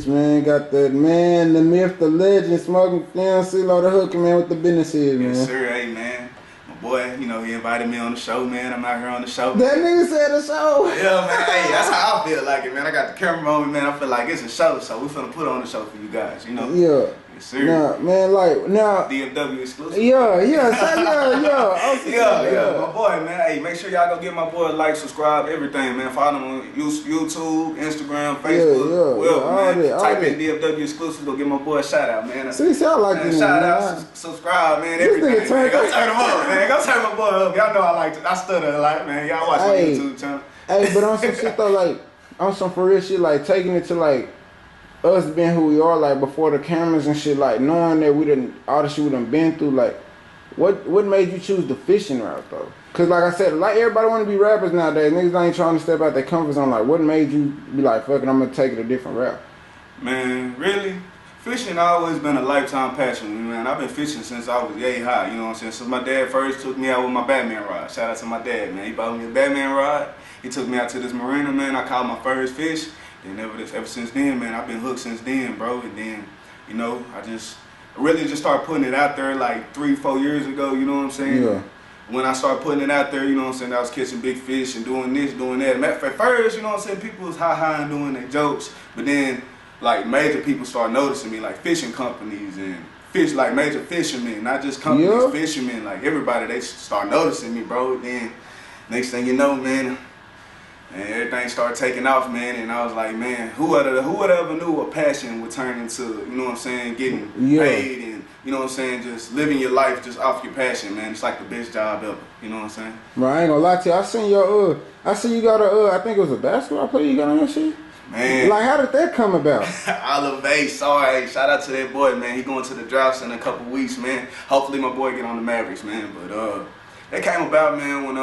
Juice, man. Got the man, the myth, the legend, smoking down CeeLo the Hooker, man, with the business is, man. Yes, sir. Hey, man. My boy, you know, he invited me on the show, man. I'm out here on the show. That nigga said the show. Yeah, man. Hey, that's how I feel like it, man. I got the camera on me, man. I feel like it's a show, so we finna put on the show for you guys, you know? Yeah. Yes, sir. Nah, man, like, now. DFW exclusive. Yeah. Yeah, my boy, man. Hey, make sure y'all go give my boy a like, subscribe, everything, man. Follow him on YouTube, Instagram, Facebook, all man. that. Type in DFW exclusive, go give my boy a shout out, man. See, I like this, shout man. out, subscribe, man, everything. Man. Go turn him up, man. Go turn my boy up. Y'all know I stutter a lot, man. Y'all watch my YouTube channel. Hey, but on some shit though, like, on some for real shit, like, taking it to, like, us being who we are, like, before the cameras and shit, like, knowing that we done, all the shit we done been through, like, what made you choose the fishing route, though? Because, like I said, like, everybody want to be rappers nowadays. Niggas ain't trying to step out their comfort zone. Like, what made you be like, fuck it, I'm going to take it a different route? Man, really? Fishing always been a lifetime passion for me, man. I've been fishing since I was yay high, you know what I'm saying? Since my dad first took me out with my Batman rod. Shout out to my dad, man. He bought me a Batman rod. He took me out to this marina, man. I caught my first fish. And ever since then, man, I've been hooked since then, bro. And then, you know, I really just started putting it out there like 3-4 years ago, you know what I'm saying? Yeah. When I started putting it out there, you know what I'm saying, I was catching big fish and doing this, doing that. At first, you know what I'm saying, people was high and doing their jokes. But then, like, major people started noticing me, like fishing companies and like major fishermen, not just companies, fishermen, like everybody, they start noticing me, bro. Then, next thing you know, man, and everything started taking off, man, and I was like, man, who would ever knew a passion would turn into, you know what I'm saying, getting paid and, you know what I'm saying, just living your life just off your passion, man. It's like the best job ever, you know what I'm saying? Bro, I ain't gonna lie to you. I seen you got I think it was a basketball player you got on your shit? Man. Like, how did that come about? Olave, sorry, shout out to that boy, man. He going to the drafts in a couple weeks, man. Hopefully my boy get on the Mavericks, man, but, that came about, man, when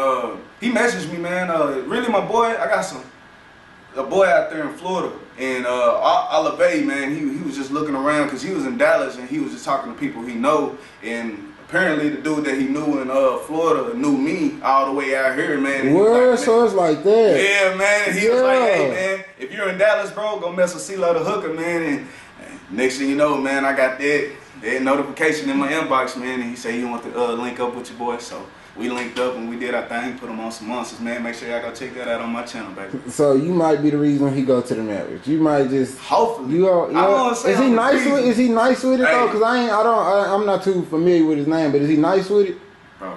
he messaged me, man. Really, my boy, I got a boy out there in Florida, and Olave, man, he was just looking around because he was in Dallas and he was just talking to people he know, and apparently the dude that he knew in Florida knew me all the way out here, man. Word, like, so it's like that. Yeah, man. And he was like, hey, man, if you're in Dallas, bro, go mess with CeeLo the Hooker, man. And next thing you know, man, I got that notification in my inbox, man, and he said he want to link up with your boy, so we linked up and we did our thing, put him on some monsters, man. Make sure y'all go check that out on my channel, baby. So you might be the reason he go to the Mavericks. You might just hopefully. Is he nice with? Is he nice with it though? Cause I'm not too familiar with his name, but is he nice with it? Bro,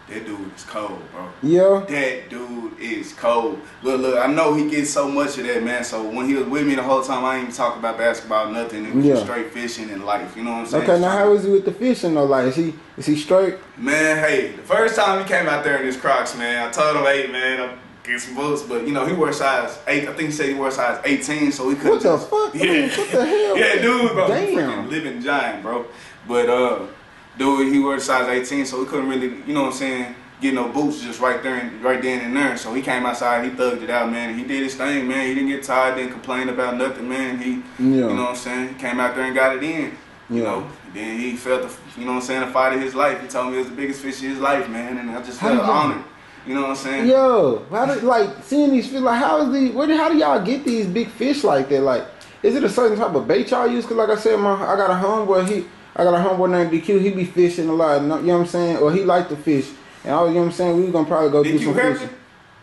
that dude is cold, bro. Yeah. That dude is cold. Look, I know he gets so much of that, man. So when he was with me the whole time, I ain't even talk about basketball, nothing. It was just straight fishing and life. You know what I'm saying? Okay, now how is he with the fishing though? Like, is he straight? Man, hey, the first time he came out there in his Crocs, man, I told him, hey, man, I'm get some boots, but you know he wears size 8. I think he said he wears size 18, so he couldn't. What the fuck? Yeah, what the hell? Yeah, dude, bro, damn, freaking living giant, bro. But dude, he wears size 18, so he couldn't really, you know what I'm saying, get no boots just right then and there. So he came outside, he thugged it out, man, and he did his thing, man. He didn't get tired, didn't complain about nothing, man. You know what I'm saying, he came out there and got it in. You know, then he felt you know what I'm saying, the fight of his life. He told me it was the biggest fish of his life, man, and I just felt honored. You know what I'm saying? Yo, how did, like, seeing these fish, like, how do y'all get these big fish like that? Like, is it a certain type of bait y'all use? Cause like I said, I got a homeboy named DQ. He be fishing a lot. You know what I'm saying? Or he like to fish. And you know what I'm saying? We gonna probably go do some fishing.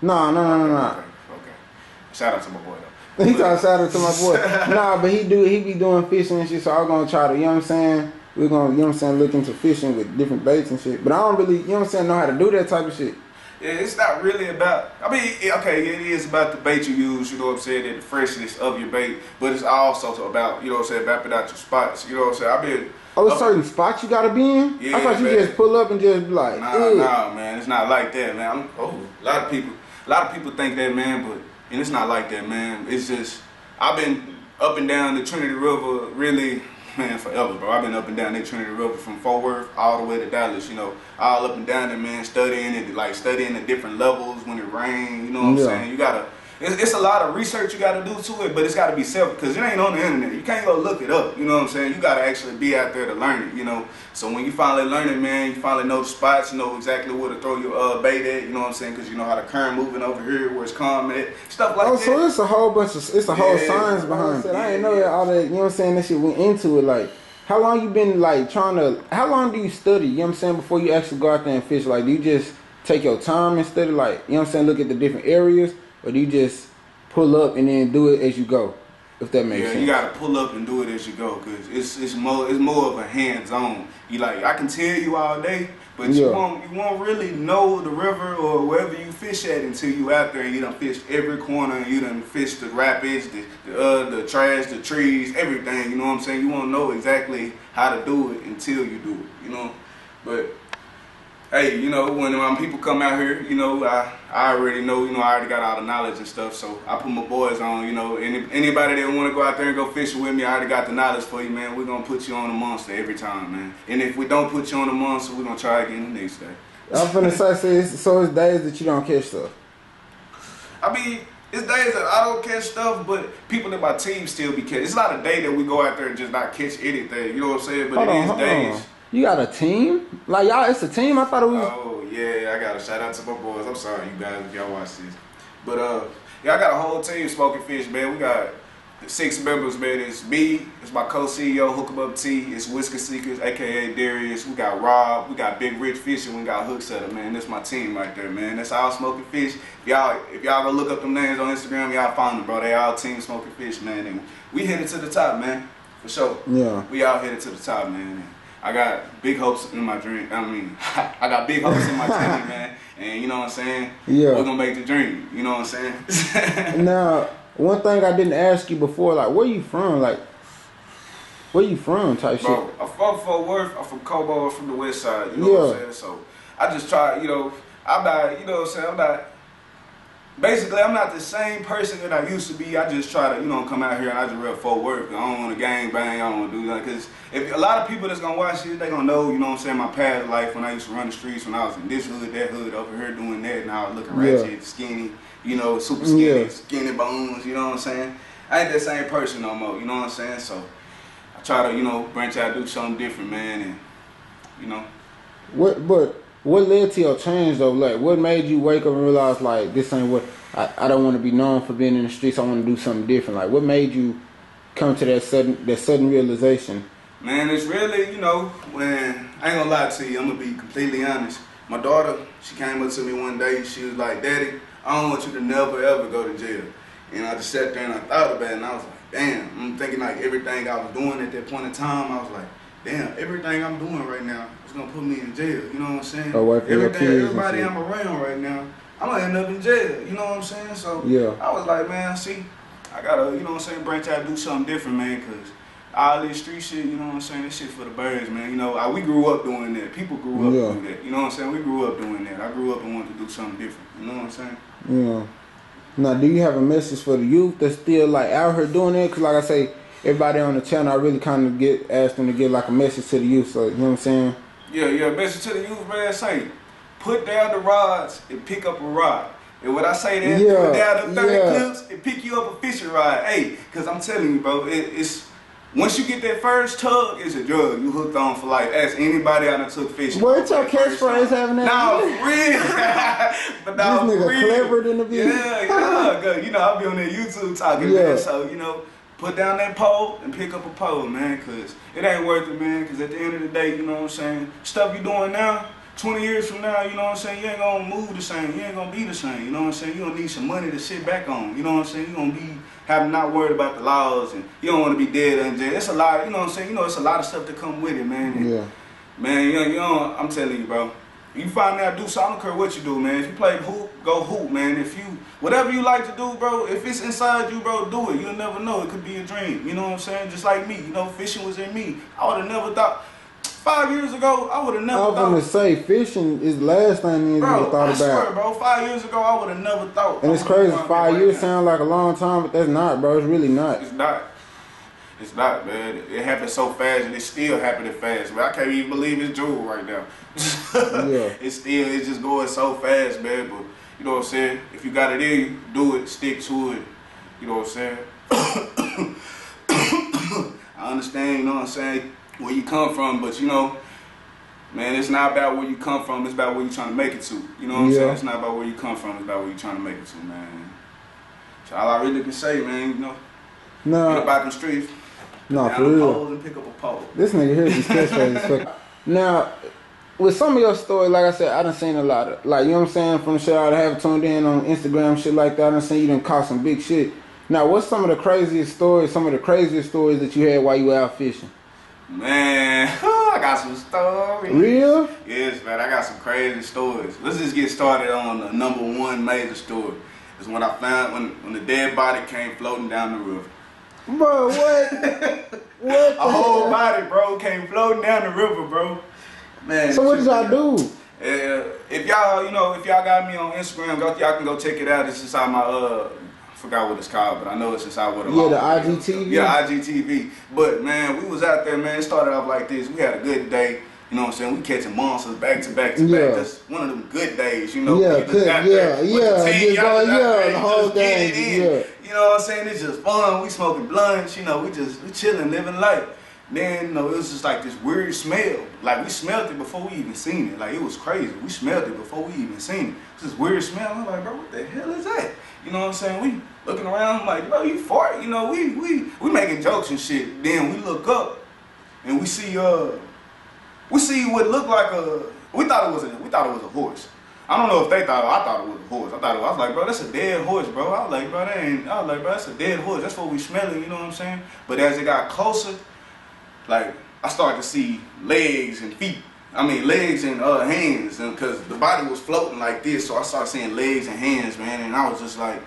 No. Okay. Shout out to my boy though. He trying to shout out to my boy. Nah, but he be doing fishing and shit. So I'm gonna try to, you know what I'm saying? We're gonna, you know what I'm saying, look into fishing with different baits and shit. But I don't really, you know what I'm saying, know how to do that type of shit. Yeah, it's not really about, I mean, okay, it is about the bait you use, you know what I'm saying, and the freshness of your bait, but it's also about, you know what I'm saying, mapping out your spots, you know what I'm saying, there's certain spots you gotta be in? Yeah, I thought you just pull up and just be like, Nah, man, it's not like that, man. A lot of people think that, man, and it's not like that, man. It's just, I've been up and down the Trinity River really, man, forever, bro. I've been up and down that Trinity River from Fort Worth all the way to Dallas, you know, all up and down there, man, studying the different levels when it rains, you know what I'm saying? You gotta, it's a lot of research you got to do to it, but it's got to be self, because it ain't on the internet. You can't go look it up. You know what I'm saying? You got to actually be out there to learn it. You know. So when you finally learn it, man, you finally know the spots. You know exactly where to throw your bait at. You know what I'm saying? Because you know how the current moving over here, where it's calm at, stuff like that. So it's a whole bunch of whole science behind it. I didn't know that all that. You know what I'm saying? That shit went into it. Like, how long you been like trying to? How long do you study? You know what I'm saying? Before you actually go out there and fish, like, do you just take your time and study? Like, you know what I'm saying? Look at the different areas, or do you just pull up and then do it as you go? If that makes sense. Yeah, you gotta pull up and do it as you go, cause it's more of a hands-on. You like, I can tell you all day, but you won't really know the river or wherever you fish at until you out there and you done fished every corner and you done fished the rapids, the trash, the trees, everything. You know what I'm saying? You won't know exactly how to do it until you do it. You know, but hey, you know, when people come out here, you know, I already know, you know, I already got all the knowledge and stuff, so I put my boys on, you know, anybody that want to go out there and go fishing with me, I already got the knowledge for you, man. We're going to put you on a monster every time, man. And if we don't put you on a monster, we're going to try again the next day. I'm finna say, so it's days that you don't catch stuff. I mean, it's days that I don't catch stuff, but people in my team still be catching. It's not a day that we go out there and just not catch anything, you know what I'm saying? But it is days. You got a team? Like, y'all, it's a team? I thought it was... Oh, yeah, I got to shout out to my boys. I'm sorry, you guys, if y'all watch this. But, yeah, I got a whole team smoking fish, man. We got 6 members, man. It's me, it's my co-CEO, Hook 'em Up T. It's Whisker Seekers, a.k.a. Darius. We got Rob. We got Big Rich Fishing. We got Hook Setter, man. That's my team right there, man. That's all smoking fish. If y'all go look up them names on Instagram, y'all find them, bro. They all team smoking fish, man. And we headed to the top, man, for sure. Yeah. We all headed to the top, man. I got big hopes in my dream. I mean, I got big hopes in my team, man. And you know what I'm saying? Yeah. We're gonna make the dream. You know what I'm saying? Now, one thing I didn't ask you before, like, where you from? Like, where you from type Bro, shit? I'm from Fort Worth. I'm from Cobo. I'm from the west side. You know what I'm saying? So I just try, you know, I'm not, you know what I'm saying? I'm not, basically, I'm not the same person that I used to be. I just try to, you know, come out here and I just rep Fort Worth. I don't want to gang bang. I don't want to do that. Because if a lot of people that's going to watch this, they going to know, you know what I'm saying, my past life when I used to run the streets, when I was in this hood, that hood, over here doing that, and I was looking ratchet, skinny, you know, super skinny, skinny bones, you know what I'm saying? I ain't that same person no more, you know what I'm saying? So I try to, you know, branch out, do something different, man, and, you know. What led to your change though? Like, what made you wake up and realize, like, this ain't what I don't want to be known for being in the streets. I want to do something different. Like, what made you come to that sudden realization? Man, it's really, you know, when I ain't gonna lie to you, I'm gonna be completely honest. My daughter, she came up to me one day. She was like, "Daddy, I don't want you to never ever go to jail." And I just sat there and I thought about it, and I was like, "Damn!" I'm thinking like everything I was doing at that point in time. I was like, "Damn, everything I'm doing right now is gonna put me in jail." You know what I'm saying? Everybody I'm around right now, I'm gonna end up in jail. You know what I'm saying? So yeah, I was like, man, see, I gotta, you know what I'm saying, branch out, do something different, man, cause all this street shit, you know what I'm saying, this shit for the birds, man. You know, we grew up doing that. People grew up doing that. You know what I'm saying? We grew up doing that. I grew up and wanted to do something different. You know what I'm saying? Yeah. Now, do you have a message for the youth that's still like out here doing it? Cause like I say, everybody on the channel, I really kind of asked them to give like a message to the youth. So you know what I'm saying? Yeah. Message to the youth, man. Say, put down the rods and pick up a rod. And when I say that, put down the 30 clips and pick you up a fishing rod. Hey, cause I'm telling you, bro, it's once you get that first tug, it's a drug. You hooked on for life. Ask anybody I done took fishing. What's your catchphrase having that? No, for real. But no, this nigga for real. clever than the view. Yeah, good. You know, I'll be on that YouTube talking, man. So, you know, put down that pole and pick up a pole, man, because it ain't worth it, man, because at the end of the day, you know what I'm saying, stuff you doing now, 20 years from now, you know what I'm saying, you ain't going to move the same, you ain't going to be the same, you know what I'm saying, you going to need some money to sit back on, you know what I'm saying, you going to be not worried about the laws, and you don't want to be dead in jail. It's a lot, you know what I'm saying, you know, it's a lot of stuff that come with it, man. And, man, you know, I'm telling you, bro. You find out do so, I don't care what you do, man. If you play hoop, go hoop, man. If you, whatever you like to do, bro, if it's inside you, bro, do it. You'll never know. It could be a dream. You know what I'm saying? Just like me, you know, fishing was in me. I would have never thought, 5 years ago, I would have never thought. I was going to say, fishing is the last thing you thought about. I swear, bro, 5 years ago, I would have never thought. And it's crazy, 5 years sound like a long time, but that's not, bro. It's really not. It's not. It's not, man. It happened so fast, and it's still happening fast, man. I can't even believe it's June right now. It's just going so fast, man. But You know what I'm saying? If you got it in you, do it, stick to it. You know what I'm saying? I understand, you know what I'm saying, where you come from, but you know, man, it's not about where you come from, it's about where you're trying to make it to. You know what I'm saying? It's not about where you come from, it's about where you're trying to make it to, man. So all I really can say, man, you know, get about them streets. No, down for the real. poles and pick up a pole. This nigga here is catchphrase as fuck. Now, with some of your stories, like I said, I done seen a lot of, like, you know what I'm saying, from the shit I have tuned in on Instagram, shit like that, I done seen you done caught some big shit. Now, what's some of the craziest stories that you had while you were out fishing? Man, I got some stories. Real? Yes, man, I got some crazy stories. Let's just get started on the number one major story. It's when I found, when the dead body came floating down the river. Bro, what? What? A whole body, bro, came floating down the river, bro. Man. So what did y'all do? If y'all, you know, if y'all got me on Instagram, y'all can go check it out. It's inside my I forgot what it's called, but I know it's inside what. Yeah, the IGTV. Yeah, IGTV. But man, we was out there, man. It started off like this. We had a good day. You know what I'm saying? We catching monsters back to back to back. Just one of them good days, you know. Yeah, the whole game. Yeah. You know what I'm saying? It's just fun. We smoking blunts, you know. We chilling, living life. Then, you know, it was just like this weird smell. Like, we smelled it before we even seen it. Like, it was crazy. We smelled it before we even seen it. It's this weird smell. I'm like, bro, what the hell is that? You know what I'm saying? We looking around, I'm like, bro, you fart. You know, we making jokes and shit. Then we look up and we see what looked like we thought it was a horse. I don't know if they thought, I thought it was a horse. I was like, bro, that's a dead horse, bro. I was like, bro, that's a dead horse. That's what we smelling, you know what I'm saying? But as it got closer, like, I started to see legs and feet. I mean, legs and hands, and because the body was floating like this, so I started seeing legs and hands, man, and I was just like,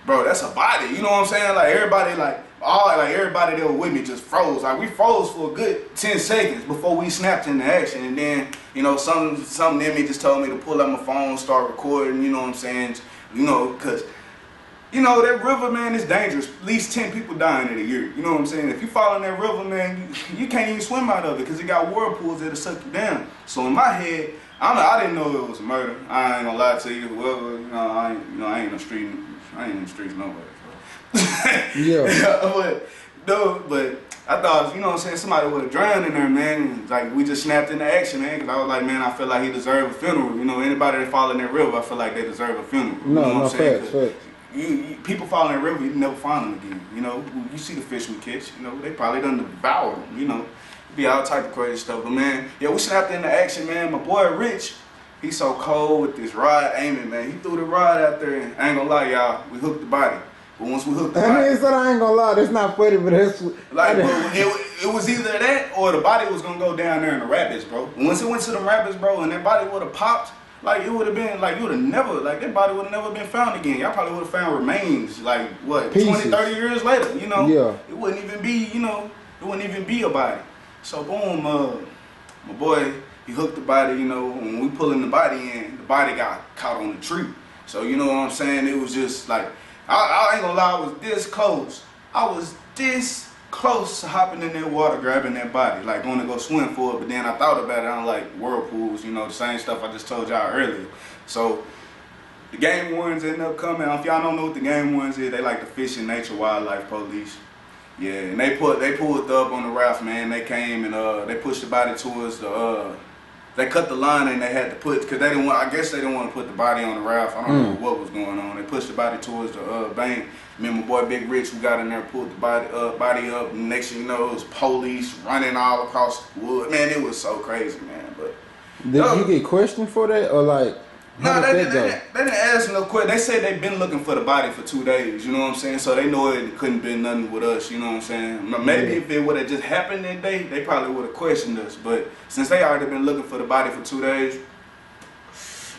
bro, that's a body, you know what I'm saying? Like, everybody, everybody that was with me just froze. Like, we froze for a good 10 seconds before we snapped into action, and then, you know, something in me just told me to pull out my phone, start recording, you know what I'm saying? You know, because, you know, that river, man, is dangerous. At least 10 people dying in a year. You know what I'm saying? If you fall in that river, man, you can't even swim out of it because it got whirlpools that'll suck you down. So in my head, I didn't know it was murder. I ain't gonna lie to you. Well, you know, I ain't in the streets no way. Yeah. but I thought, you know what I'm saying, somebody would have drowned in there, man. And, like, we just snapped into action, man. Because I was like, man, I feel like he deserved a funeral. You know, anybody that fall in that river, I feel like they deserve a funeral. You know what I'm saying? Facts. People fall in that river, you never find them again. You know, you see the fish we catch, you know, they probably done devoured them, you know. Be all type of crazy stuff. But man, yeah, we snapped into action, man. My boy Rich, he's so cold with this rod aiming, man. He threw the rod out there and I ain't gonna lie, y'all, we hooked the body. But once we hooked the body, I said I ain't gonna lie, that's not funny, but that's like, bro, it was either that or the body was gonna go down there in the rapids, bro. Once it went to the rapids, bro, and that body would have popped, like, it would have been, like, you would have never, like, that body would have never been found again. Y'all probably would have found remains, like, what, Pieces. 20, 30 years later, you know? Yeah. It wouldn't even be, you know, it wouldn't even be a body. So, boom, my boy, he hooked the body, you know, when we pulling the body in, the body got caught on the tree. So, you know what I'm saying? It was just, like, I ain't gonna lie, I was this close. I was this close to hopping in that water, grabbing that body, like going to go swim for it. But then I thought about it, I'm like, whirlpools, you know, the same stuff I just told y'all earlier. So the game wardens ended up coming. If y'all don't know what the game wardens is, they like the Fish and Nature Wildlife Police. Yeah, and they pulled up on the raft, man. They came and they pushed the body towards the they cut the line and they had to put, because they didn't want, I guess they didn't want to put the body on the raft. I don't know what was going on. They pushed the body towards the bank. Me and my boy Big Rich, we got in there, pulled the body up, and next thing you know, it was police running all across the wood. Man, it was so crazy, man. But did you get questioned for that, or like? No, they didn't ask no question. They said they've been looking for the body for 2 days, you know what I'm saying? So they know it couldn't been nothing with us, you know what I'm saying? Maybe if it would have just happened that day, they probably would have questioned us. But since they already been looking for the body for 2 days,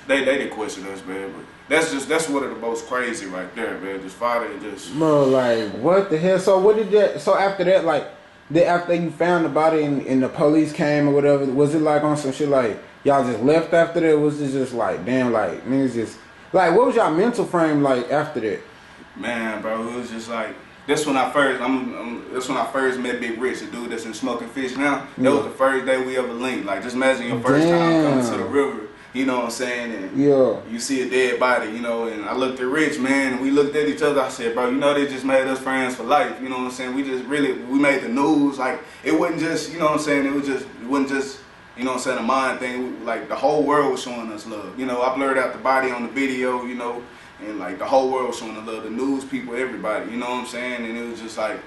they didn't question us, man. But that's one of the most crazy right there, man. Just father and just, bro, like, what the hell? So what did that? So after that, like, after you found the body and the police came or whatever, was it like on some shit like y'all just left after that? Was it just like, damn, like, niggas just, like, what was y'all mental frame like after that? Man, bro, it was just like, that's when I first met Big Rich, the dude that's in Smoking Fish now. That was the first day we ever linked. Like, just imagine your first time coming to the river. You know what I'm saying? And Yeah. you see a dead body, you know, and I looked at Rich, man, and we looked at each other. I said, bro, you know, they just made us friends for life. You know what I'm saying? We just really, we made the news. Like, it wasn't just, you know what I'm saying? It wasn't just, you know what I'm saying, a mind thing. Like, the whole world was showing us love. You know, I blurred out the body on the video, you know, and like the whole world was showing us love. The news people, everybody, you know what I'm saying? And it was just like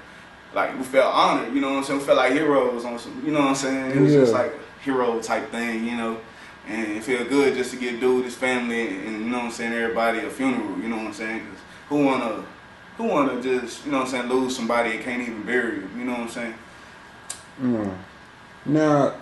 we felt honored, you know what I'm saying? We felt like heroes on some, you know what I'm saying? It was just like hero type thing, you know? And it felt good just to get dude, his family, and you know what I'm saying, everybody a funeral, you know what I'm saying? Cause who wanna just, you know what I'm saying, lose somebody and can't even bury him, you know what I'm saying? Now,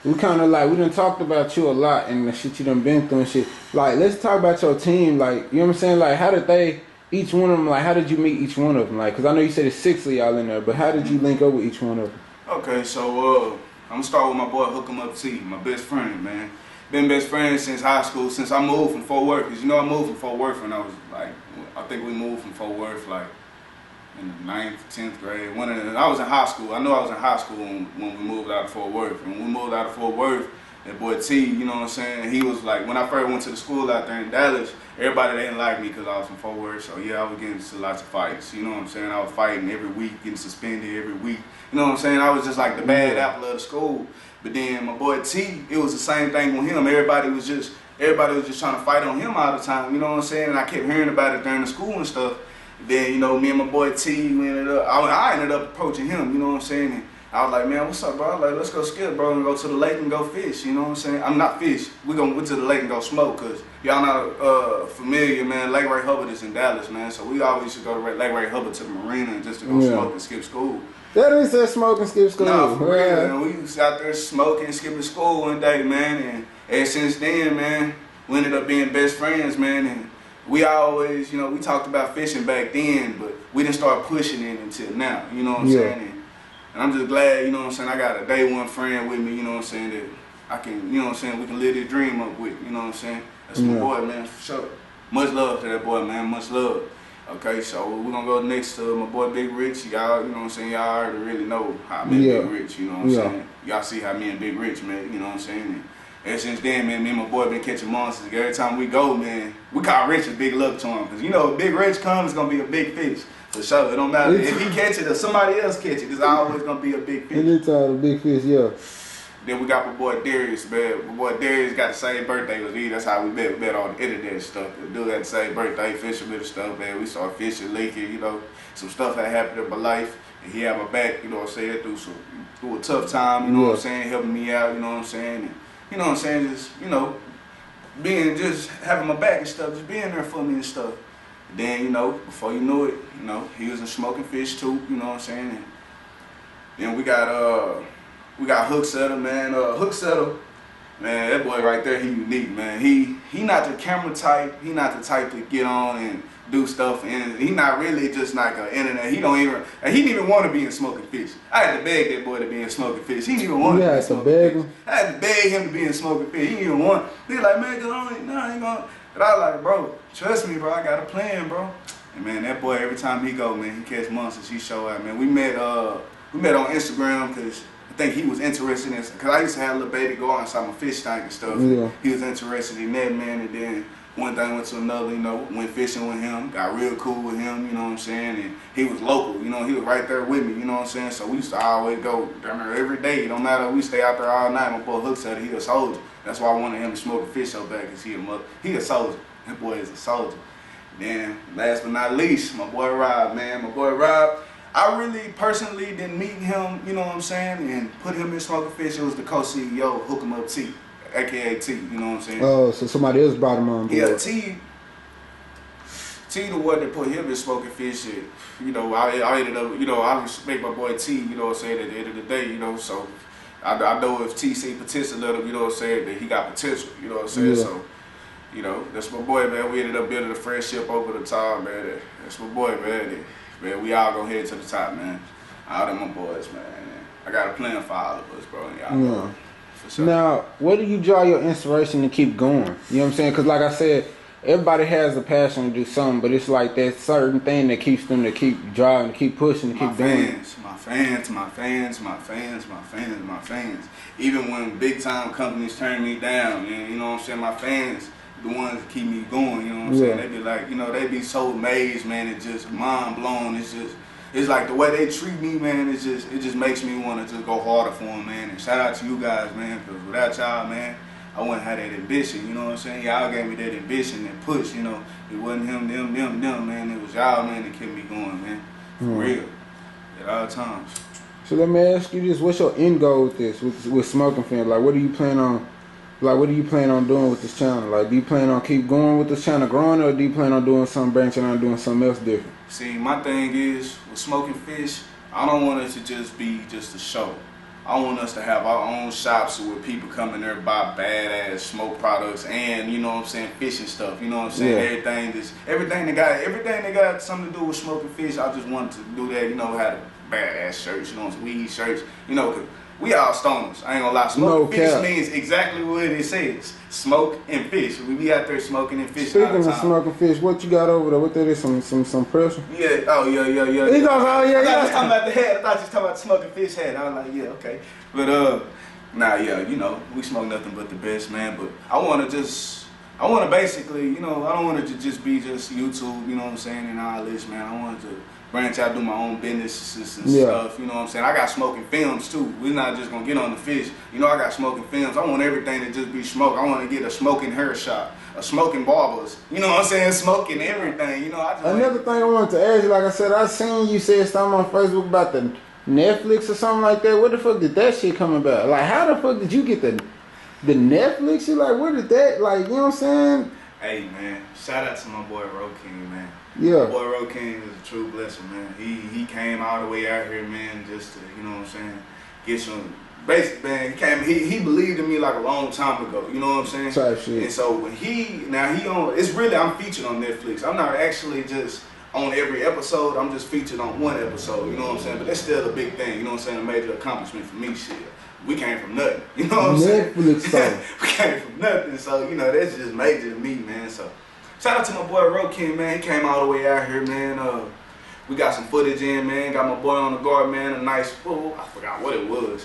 we kind of like, we done talked about you a lot and the shit you done been through and shit. Like, let's talk about your team. Like, you know what I'm saying? Like, how did they, each one of them, like, how did you meet each one of them? Like, because I know you said it's 6 of y'all in there, but how did you link up with each one of them? Okay, so I'm gonna start with my boy Hook 'em Up T, my best friend, man. Been best friends since high school, since I moved from Fort Worth. Cause you know I moved from Fort Worth when I was like, I think we moved from Fort Worth like in the 9th, 10th grade. I was in high school. I knew I was in high school when we moved out of Fort Worth. And when we moved out of Fort Worth, that boy T, you know what I'm saying? He was like, when I first went to the school out there in Dallas, everybody didn't like me because I was from Fort Worth. So yeah, I was getting into lots of fights. You know what I'm saying? I was fighting every week, getting suspended every week. You know what I'm saying? I was just like the bad apple of the school. But then my boy T, it was the same thing with him. Everybody was just trying to fight on him all the time. You know what I'm saying? And I kept hearing about it during the school and stuff. Then, you know, me and my boy T, I ended up approaching him, you know what I'm saying? And I was like, man, what's up, bro? I was like, let's go skip, bro, and go to the lake and go fish, you know what I'm saying? I'm not fish. We went to the lake and go smoke, because y'all not familiar, man. Lake Ray Hubbard is in Dallas, man. So we always used to go to Lake Ray Hubbard to the marina just to go smoke and skip school. That is that smoke and skip school. No, for real, man. We was out there smoking, skipping school one day, man. And ever since then, man, we ended up being best friends, man. And we always, you know, we talked about fishing back then, but we didn't start pushing it until now, you know what I'm saying? And I'm just glad, you know what I'm saying, I got a day one friend with me, you know what I'm saying, that I can, you know what I'm saying, we can live this dream up with, you know what I'm saying? That's my boy, man, for sure. Much love to that boy, man, much love. Okay, so we're gonna go next to my boy Big Rich. Y'all, you know what I'm saying, y'all already really know how me and Big Rich, you know what I'm saying? Y'all see how me and Big Rich, man, you know what I'm saying? And ever since then, man, me and my boy been catching monsters. Every time we go, man, we call Rich a big luck charm. Because, you know, if Big Rich comes, it's going to be a big fish. For sure. It don't matter if he catch it or somebody else catch it. It's always going to be a big fish. It's all a big fish, yeah. Then we got my boy Darius, man. My boy Darius got the same birthday as me. That's how we met. We met on the internet stuff. The dude had the same birthday, fishing with the stuff, man. We started fishing, linking, you know. Some stuff that happened in my life. And he had my back, you know what I'm saying, through a tough time, you know what I'm saying, helping me out, you know what I'm saying. And, you know what I'm saying, just, you know, just having my back and stuff, just being there for me and stuff. And then, you know, before you knew it, you know, he was in Smoking Fish too, you know what I'm saying. And then we got Hook Setter, man. Hook Setter, man, that boy right there, he unique, man. He not the camera type, he not the type to get on and do stuff, and he not really just like an internet. He didn't even want to be in Smoking Fish. I had to beg that boy to be in Smoking Fish. He didn't even want to be in Smoking Fish. I had to beg him to be in Smoking Fish. He didn't even want. He was like, man, go on. No, I ain't gonna. But I was like, bro, trust me, bro. I got a plan, bro. And man, that boy, every time he go, man, he catch monsters. He show out, man. We met on Instagram because I think he was interested in. Cause I used to have a little baby go inside my fish tank and stuff. Yeah. He was interested in that, man, and then one thing went to another, you know, went fishing with him, got real cool with him, you know what I'm saying, and he was local, you know, he was right there with me, you know what I'm saying, so we used to always go down there every day, no matter, we stay out there all night. My boy Hook said he a soldier, that's why I wanted him to smoke a fish so bad, because he a soldier, that boy is a soldier. Then, last but not least, my boy Rob, man, my boy Rob, I really personally didn't meet him, you know what I'm saying, and put him in Smoking Fish. It was the co-CEO, Hook 'em Up T. AKA T, you know what I'm saying? Oh, so somebody else brought him on board. Yeah, T the one that put him in Smoking Fish. You know, I ended up, you know, I respect my boy T, you know what I'm saying, at the end of the day, you know, so I know if T see potential in him, you know what I'm saying, that he got potential, you know what I'm saying, so, you know, that's my boy, man. We ended up building a friendship over the top, man. That's my boy, man. Man, we all gonna head to the top, man. All them my boys, man. I got a plan for all of us, bro, and y'all know. Sure. Now, where do you draw your inspiration to keep going? You know what I'm saying? Because like I said, everybody has a passion to do something, but it's like that certain thing that keeps them to keep driving, to keep pushing, to keep doing. My my fans. Even when big time companies turn me down, man, you know what I'm saying? My fans, the ones that keep me going, you know what I'm saying? They be like, you know, they be so amazed, man. It's just mind blown. It's like the way they treat me, man. It just makes me want to just go harder for them, man. And shout out to you guys, man, because without y'all, man, I wouldn't have that ambition, you know what I'm saying? Y'all gave me that ambition and push, you know. It wasn't him, them, man. It was y'all, man, that kept me going, man. For real. At all times. So let me ask you this: what's your end goal with this, with Smoking Films? Like, what do you plan on doing with this channel? Like, do you plan on keep going with this channel growing, or do you plan on doing something, branching out and doing something else different? See, my thing is, with Smoking Fish, I don't want it to just be just a show. I want us to have our own shops where people come in there buy badass smoke products and, you know what I'm saying, fishing stuff. You know what I'm saying? Yeah. Everything that got something to do with smoking fish. I just want to do that. You know, have badass shirts. You know, weed shirts. You know, 'cause we all stoners. I ain't gonna lie. Smoking fish means exactly what it says. Smoke and fish. We be out there smoking and fishing. Speaking of smoking fish, what you got over there? What that is? Some pressure? Yeah. Oh yeah. He goes, oh yeah. I thought you was talking about the head. I thought you was talking about the smoking fish head. I was like, yeah, okay. But nah, yeah, you know, we smoke nothing but the best, man. But I want to basically, you know, I don't want it to just be just YouTube, you know what I'm saying, and all this, man. I wanted to branch out, do my own businesses and stuff, you know what I'm saying. I got Smoking Films too. We're not just gonna get on the fish. You know, I got Smoking Films. I want everything to just be smoke. I want to get a smoking hair shop, a smoking barbers. You know what I'm saying? Smoking everything. You know, another thing I wanted to ask you, like I said, I seen you said something on Facebook about the Netflix or something like that. Where the fuck did that shit come about? Like, how the fuck did you get the Netflix shit? Like, where did that, like, you know what I'm saying? Hey, man, shout out to my boy Ro King, man. Yeah. My boy Ro King is a true blessing, man. He came all the way out here, man, just to, you know what I'm saying, get some, basically, man, he believed in me like a long time ago, you know what I'm saying? Type shit. And so when I'm featured on Netflix. I'm not actually just on every episode, I'm just featured on one episode, you know what I'm saying? But that's still a big thing, you know what I'm saying? A major accomplishment for me, shit. We came from nothing, you know what I'm saying? Netflix We came from nothing, so, you know, that's just major to me, man. So, shout out to my boy Ro King, man. He came all the way out here, man. We got some footage in, man. Got my boy on the guard, man. A nice, I forgot what it was.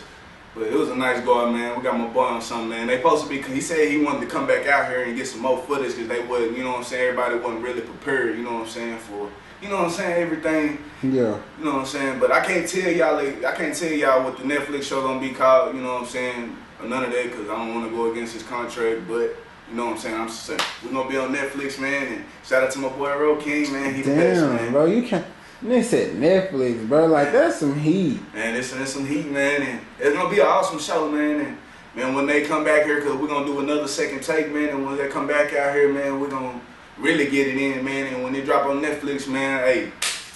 But it was a nice guard, man. We got my boy on something, man. They supposed to be, he said he wanted to come back out here and get some more footage because they wasn't, you know what I'm saying, everybody wasn't really prepared, you know what I'm saying, for, you know what I'm saying, everything. Yeah. You know what I'm saying? But I can't tell y'all what the Netflix show gonna be called, you know what I'm saying, or none of that, because I don't want to go against his contract, but you know what I'm saying, I'm just saying, we're gonna be on Netflix, man, and shout out to my boy Ro King, man. He the best, man. Bro, you can't. They said Netflix, bro. Like, that's some heat. Man, it's some heat, man. And it's going to be an awesome show, man. And, man, when they come back here, because we're going to do another second take, man. And when they come back out here, man, we're going to really get it in, man. And when they drop on Netflix, man, hey,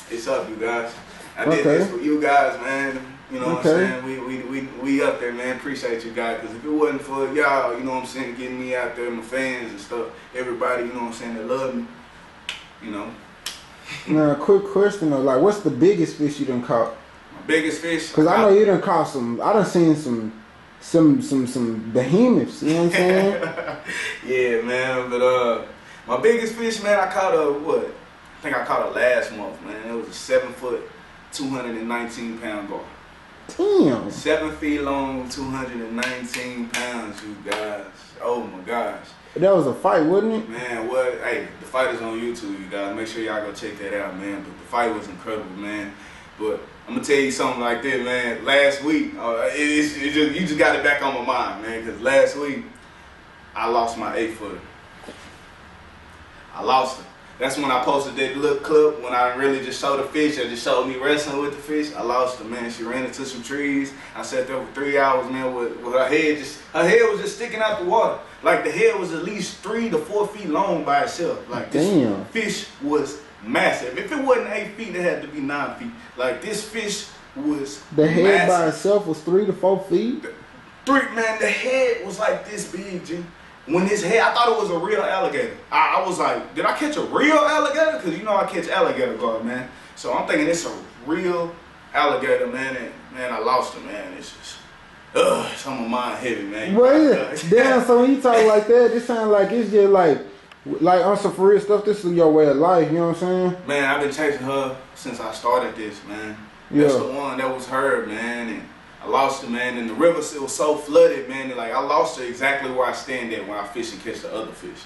it's up, you guys. I did this for you guys, man. You know what I'm saying? We up there, man. Appreciate you guys. Because if it wasn't for y'all, you know what I'm saying, getting me out there, my fans and stuff, everybody, you know what I'm saying, that love me, you know. Now, quick question though, like, what's the biggest fish you done caught? My biggest fish? Cause I know you done caught some. I done seen some behemoths. You know what I'm saying? Yeah, man. But my biggest fish, man, I caught I think I caught last month, man. It was a 7 foot, 219 pound gar. Damn. 7 feet long, 219 pounds, you guys. Oh my gosh. That was a fight, wasn't it? Man, what? Hey, the fight is on YouTube, you guys. Make sure y'all go check that out, man. But the fight was incredible, man. But I'm gonna tell you something like this, man. Last week, you just got it back on my mind, man. Cause last week, I lost my 8-footer. I lost her. That's when I posted that little clip when I really just showed the fish. I just showed me wrestling with the fish. I lost her, man. She ran into some trees. I sat there for 3 hours, man, with her head was just sticking out the water. Like the head was at least 3 to 4 feet long by itself. Like this fish was massive. If it wasn't 8 feet, it had to be 9 feet. Like this fish was head massive. By itself was 3 to 4 feet? Man, the head was like this big, G. When his head, I thought it was a real alligator. I was like, did I catch a real alligator? Because you know I catch alligator gar, man. So I'm thinking it's a real alligator, man. And man, I lost him, man. It's just, it's on my mind heavy, man. Well, damn, so when you talk like that, it sounds like it's just like on some for real stuff, this is your way of life, you know what I'm saying? Man, I've been chasing her since I started this, man. That's the one that was her, man. And I lost her, man. And the river, it was so flooded, man. And like I lost her exactly where I stand at when I fish and catch the other fish.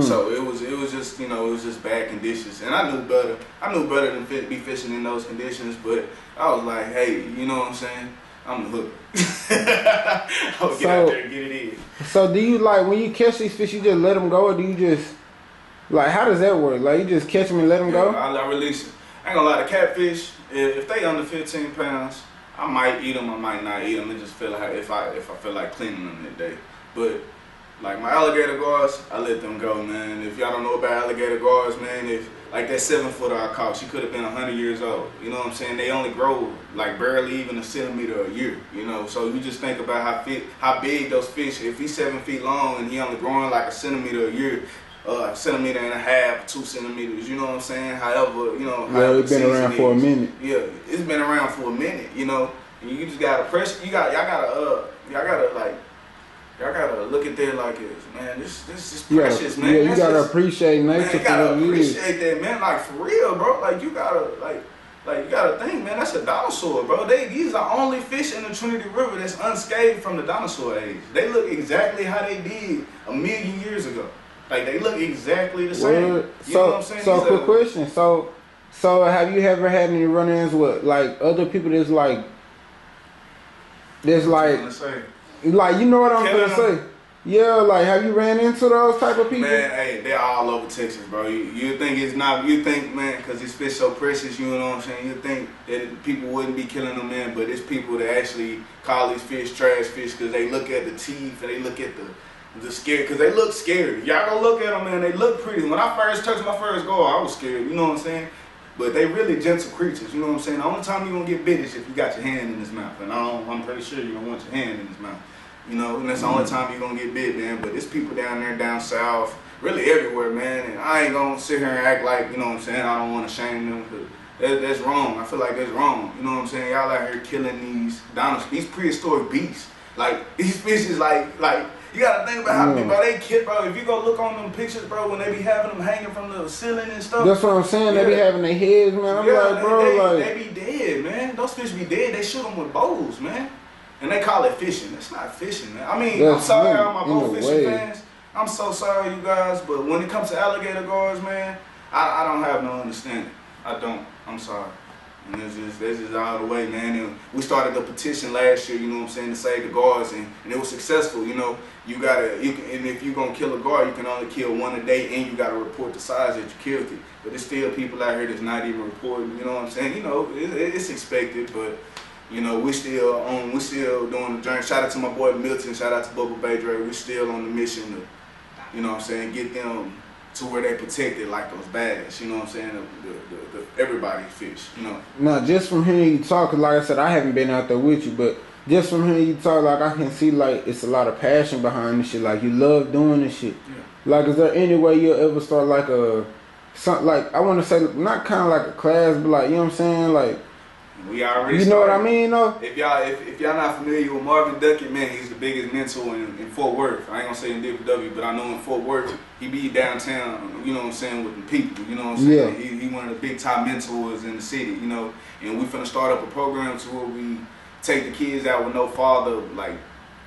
So it was just, it was just bad conditions. And I knew better. I knew better than be fishing in those conditions. But I was like, hey, you know what I'm saying? I'm the hooker. I'll get out there and get it in. So do you, like, when you catch these fish, you just let them go, or do you just, like, how does that work? Like, you just catch them and let them go? I release them. I ain't gonna lie, the catfish, if they under 15 pounds, I might eat them, I might not eat them. It just feel like if I feel like cleaning them that day. But like my alligator guards, I let them go, man. If y'all don't know about alligator guards, man, if like that 7-footer I caught, she could have been 100 years old. You know what I'm saying? They only grow like barely even a centimeter a year. You know, so you just think about how big those fish. If he's 7 feet long and he only growing like a centimeter a year, a centimeter and a half, 2 centimeters. You know what I'm saying? However, Well, it's been around for a minute. Yeah, it's been around for a minute. You know, and you just gotta press. Y'all gotta look at that like it's, man, this is precious, man. Yeah, you gotta appreciate nature. Man, you gotta appreciate that, man. Like for real, bro. Like you gotta you gotta think, man. That's a dinosaur, bro. These are only fish in the Trinity River that's unscathed from the dinosaur age. They look exactly how they did 1 million years ago. Like they look exactly the same. You know what I'm saying? So quick question. So have you ever had any run-ins with like other people that's like like, you know what I'm gonna say? Yeah, like, have you ran into those type of people? Man, hey, they're all over Texas, bro. You think it's not, you think, man, because these fish so precious, you know what I'm saying? You think that people wouldn't be killing them, man, but it's people that actually call these fish trash fish because they look at the teeth and they look at the scared, because they look scared. Y'all go look at them, man, they look pretty. When I first touched my first guard, I was scared, you know what I'm saying? But they really gentle creatures, you know what I'm saying? The only time you're going to get bit is if you got your hand in his mouth. And I'm pretty sure you don't want your hand in his mouth. You know, and that's the only time you're going to get bit, man. But there's people down there, down south, really everywhere, man. And I ain't going to sit here and act like, you know what I'm saying, I don't want to shame them. But that's wrong. I feel like that's wrong. You know what I'm saying? Y'all out here killing these dinosaurs, these prehistoric beasts. Like, these fish is like you gotta think about how bro, they kid, bro. If you go look on them pictures, bro, when they be having them hanging from the ceiling and stuff. That's what I'm saying. Yeah. They be having their heads, man. I'm like, bro, they be dead, man. Those fish be dead. They shoot them with bows, man. And they call it fishing. It's not fishing, man. I mean, I'm sorry, all my bow fishing fans. I'm so sorry, you guys. But when it comes to alligator guards, man, I don't have no understanding. I don't. I'm sorry. And that's just all the way, man. And we started the petition last year, you know what I'm saying, to save the guards, and it was successful. You know, and if you're gonna kill a guard, you can only kill one a day, and you gotta report the size that you killed it. But there's still people out here that's not even reporting. You know what I'm saying? You know, it's expected, but you know, we still doing the journey. Shout out to my boy Milton. Shout out to Bubba Bay Dre. We still on the mission to, you know what I'm saying, get them to where they protected like those bass, you know what I'm saying, the everybody's fish, you know. Now, just from hearing you talk, like I said, I haven't been out there with you, but just from hearing you talk, like I can see like it's a lot of passion behind this shit. Like you love doing this shit. Yeah. Like, is there any way you'll ever start like I want to say not kind of like a class, but like, you know what I'm saying, like. We already You know what I mean, though? If y'all not familiar with Marvin Duckett, man, he's the biggest mentor in Fort Worth. I ain't gonna say in DFW, but I know in Fort Worth, he be downtown, you know what I'm saying, with the people, you know what I'm saying? Yeah. He one of the big time mentors in the city, you know, and we finna start up a program to where we take the kids out with no father, like,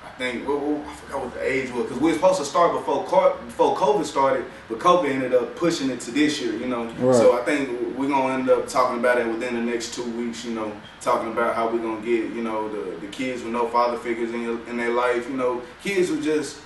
I think, I forgot what the age was, because we were supposed to start before COVID started, but COVID ended up pushing it to this year, you know. Right. So I think we're going to end up talking about it within the next 2 weeks, you know, talking about how we're going to get, you know, the kids with no father figures in their life, you know, kids who just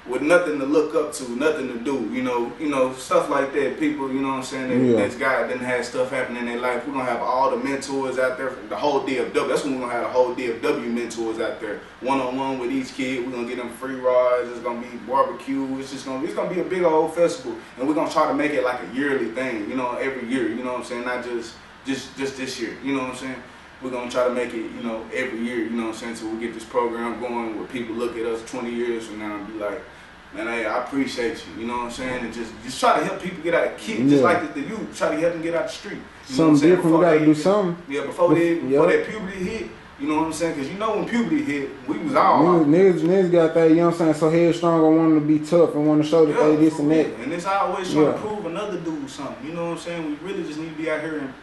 with nothing to look up to, nothing to do, you know, stuff like that. People, you know what I'm saying, that's guy didn't have stuff happen in their life. We're going to have all the mentors out there, the whole DFW. That's when we're going to have the whole DFW mentors out there, one-on-one with each kid. We're going to get them free rides. It's going to be barbecue. It's going to be a big old festival. And we're going to try to make it like a yearly thing, you know, every year, you know what I'm saying, not just this year, you know what I'm saying. We're going to try to make it, you know, every year, you know what I'm saying, so we get this program going where people look at us 20 years from now and be like, man, hey, I appreciate you, you know what I'm saying? And just try to help people get out of kids, just like the youth, try to help them get out the street. You something different, we got to do something. Yeah, before that puberty hit, you know what I'm saying? Because you know when puberty hit, we was all niggas got that, you know what I'm saying, so headstrong and wanting to be tough and want to show that they this and that. And it's always trying to prove another dude something, you know what I'm saying? We really just need to be out here and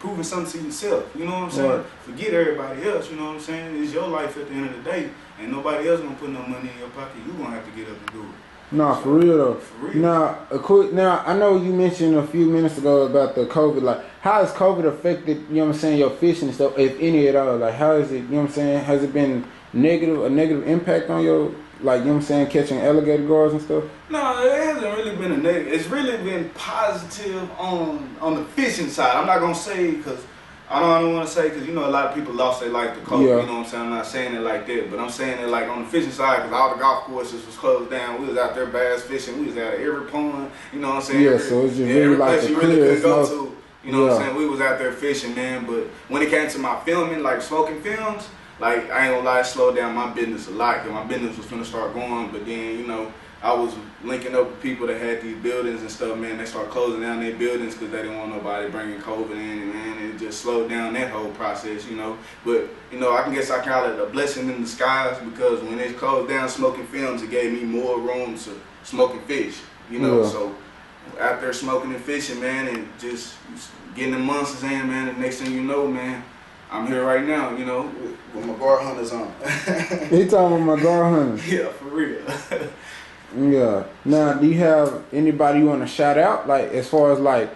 proving something to yourself. You know what I'm saying? Right. Forget everybody else. You know what I'm saying? It's your life at the end of the day. Ain't nobody else gonna put no money in your pocket. You gonna have to get up and do it. Nah, for real though. For real. Now, I know you mentioned a few minutes ago about the COVID. Like, how has COVID affected, you know what I'm saying, your fishing and stuff, if any at all? Like, how is it, you know what I'm saying, has it been a negative impact on your, like, you know what I'm saying, catching alligator guards and stuff? No, it hasn't really been a negative. It's really been positive on the fishing side. I'm not gonna say because I don't want to say because, you know, a lot of people lost their life to COVID, Yeah. you know what I'm saying? I'm not saying it like that, but I'm saying it like on the fishing side because all the golf courses was closed down. We was out there bass fishing. We was out at every pond, you know what I'm saying? Yeah, so it's just really every like place the you really clearest could go most- to. You know what I'm Yeah. saying? We was out there fishing, man, but when it came to my filming, like smoking films, like I ain't gonna lie, it slowed down my business a lot because my business was finna start going, but then, you know, I was linking up with people that had these buildings and stuff, man. They started closing down their buildings because they didn't want nobody bringing COVID in, man. It just slowed down that whole process, you know. But, you know, I guess I call it a blessing in disguise because when they closed down smoking films, it gave me more room to smoke and fish, you know. Yeah. So out there smoking and fishing, man, and just getting the monsters in, man. The next thing you know, man, I'm here right now, you know, with my guard hunters on. He talking about my guard hunters. Yeah, for real. Yeah. Now, do you have anybody you want to shout out, like as far as like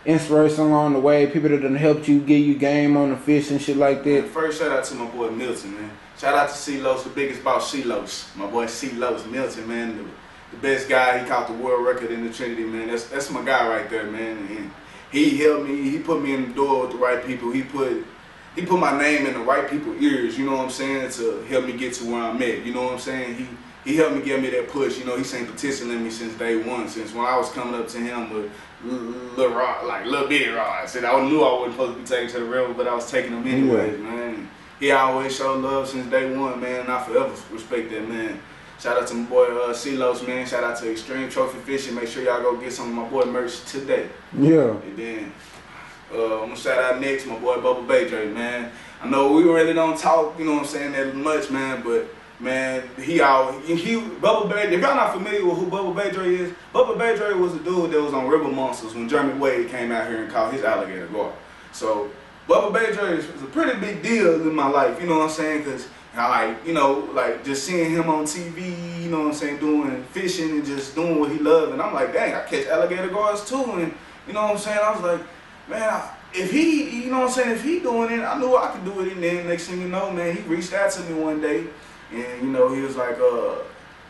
inspiration along the way, people that done helped you, give you game on the fish and shit like that? First, shout out to my boy Milton, man. Shout out to C-Los, the biggest boss, C-Los. My boy C-Los, Milton, man, the best guy. He caught the world record in the Trinity, man. That's my guy right there, man. And he helped me. He put me in the door with the right people. He put my name in the right people's ears. You know what I'm saying? To help me get to where I'm at. You know what I'm saying? He helped me give me that push. You know, he seen potential in me since day one. Since when I was coming up to him with little rod, like little bitty rods. And I knew I wasn't supposed to be taken to the river, but I was taking them anyways, man. He always showed love since day one, man. And I forever respect that, man. Shout out to my boy C-Los, man. Shout out to Extreme Trophy Fishing. Make sure y'all go get some of my boy merch today. Yeah. And then I'm gonna shout out next my boy Bubba Bedre, man. I know we really don't talk, you know what I'm saying, that much, man, but man, Bubba Bedre, if y'all not familiar with who Bubba Bedre is, Bubba Bedre was a dude that was on River Monsters when Jeremy Wade came out here and caught his alligator guard. So Bubba Bedre is a pretty big deal in my life, you know what I'm saying, because I like, you know, like just seeing him on TV, you know what I'm saying, doing fishing and just doing what he loved, and I'm like, dang, I catch alligator guards too, and you know what I'm saying, I was like, man, if he, you know what I'm saying, if he doing it, I knew I could do it. And then next thing you know, man, he reached out to me one day, and you know, he was like,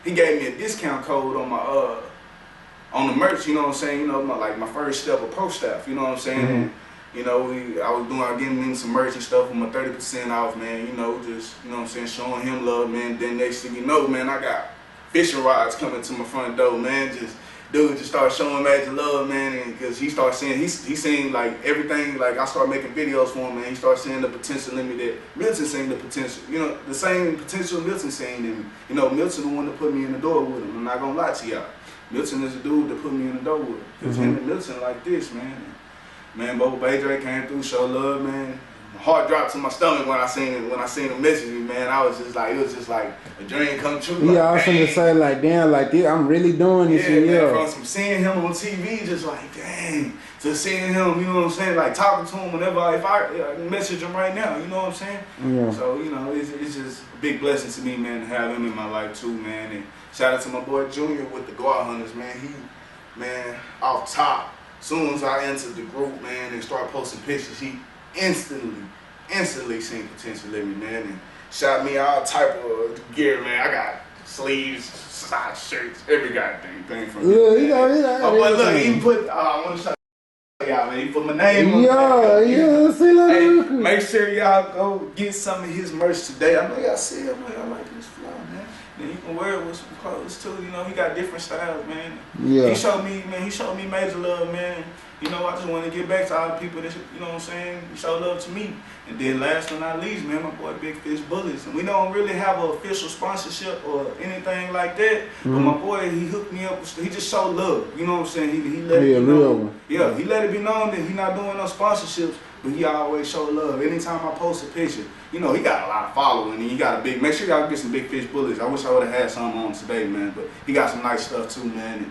he gave me a discount code on my on the merch. You know what I'm saying? You know, my first step of pro staff. You know what I'm saying? Mm-hmm. And, you know, I was getting him some merch and stuff with my 30% off, man. You know, just you know what I'm saying, showing him love, man. Then next thing you know, man, I got fishing rods coming to my front door, man. Dude just started showing major love, man, and because he started seeing, he seen like everything, like I started making videos for him, man. He started seeing the potential in me that Milton seen the potential, you know, the same potential Milton seen in me. You know, Milton the one that put me in the door with him. I'm not gonna lie to y'all. Milton is the dude that put me in the door with him. Because him and Milton like this, man. Man, Bubba Bedre came through, showed love, man. My heart dropped to my stomach when I seen him message me, man. I was just like, it was just like a dream come true. Like, Yeah, I was gonna say like, damn, like this, I'm really doing this shit, man, yeah. from seeing him on TV, just like, dang, to seeing him, you know what I'm saying, like talking to him whenever, if I message him right now, you know what I'm saying? Yeah. So, you know, it's just a big blessing to me, man, to have him in my life too, man. And shout out to my boy Junior with the Guard Hunters, man. Man, off top, soon as I entered the group, man, and started posting pictures, he instantly seen potential in me, man, and shot me all type of gear, man. I got sleeves, side shirts, every goddamn thing from him. Yeah, My boy, look, he put, I want to shout y'all, man. He put my name on Yeah, see, like, hey, make sure y'all go get some of his merch today. I know y'all see it, man. I like this flow, man. Then you can wear it with some clothes too. You know, he got different styles, man. Yeah. He showed me major love, man. You know, I just want to get back to all the people that, you know what I'm saying, show love to me. And then last but not least, man, my boy Big Fish Bullets. And we don't really have an official sponsorship or anything like that. But my boy, he hooked me up with, he just showed love. You know what I'm saying? He let it be known. Yeah, he let it be known that he not doing no sponsorships, but he always show love. Anytime I post a picture, you know, he got a lot of following and he got a big, make sure y'all get some Big Fish Bullets. I wish I would have had some on today, man, but he got some nice stuff too, man. And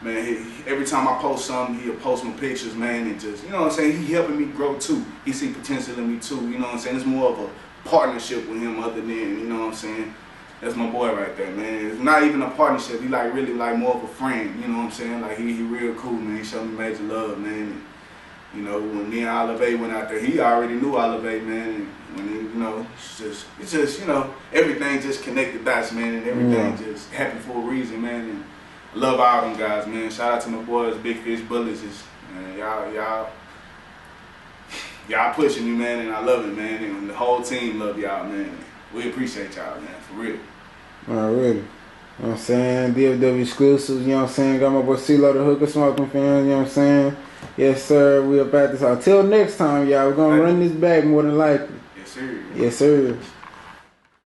Man, every time I post something, he'll post my pictures, man, and just, you know what I'm saying, he helping me grow too. He see potential in me too, you know what I'm saying? It's more of a partnership with him other than, you know what I'm saying? That's my boy right there, man. It's not even a partnership. He like really like more of a friend, you know what I'm saying? Like he real cool, man. He showed me major love, man. And, you know, when me and Olive went out there, he already knew Olive, man. And when he, you know, it's just, you know, everything just connected dots, man, and everything just happened for a reason, man. And I love all them guys, man. Shout out to my boys, Big Fish Bullets. Man, y'all pushing me, man, and I love it, man. And the whole team love y'all, man. We appreciate y'all, man, for real. Already. You know what I'm saying? DFW exclusives, you know what I'm saying? Got my boy CeeLo the Hooker Smoking fans, you know what I'm saying? Yes, sir. We about this. Until next time, y'all. We're going to run this back more than likely. Yes, sir. Yes, sir.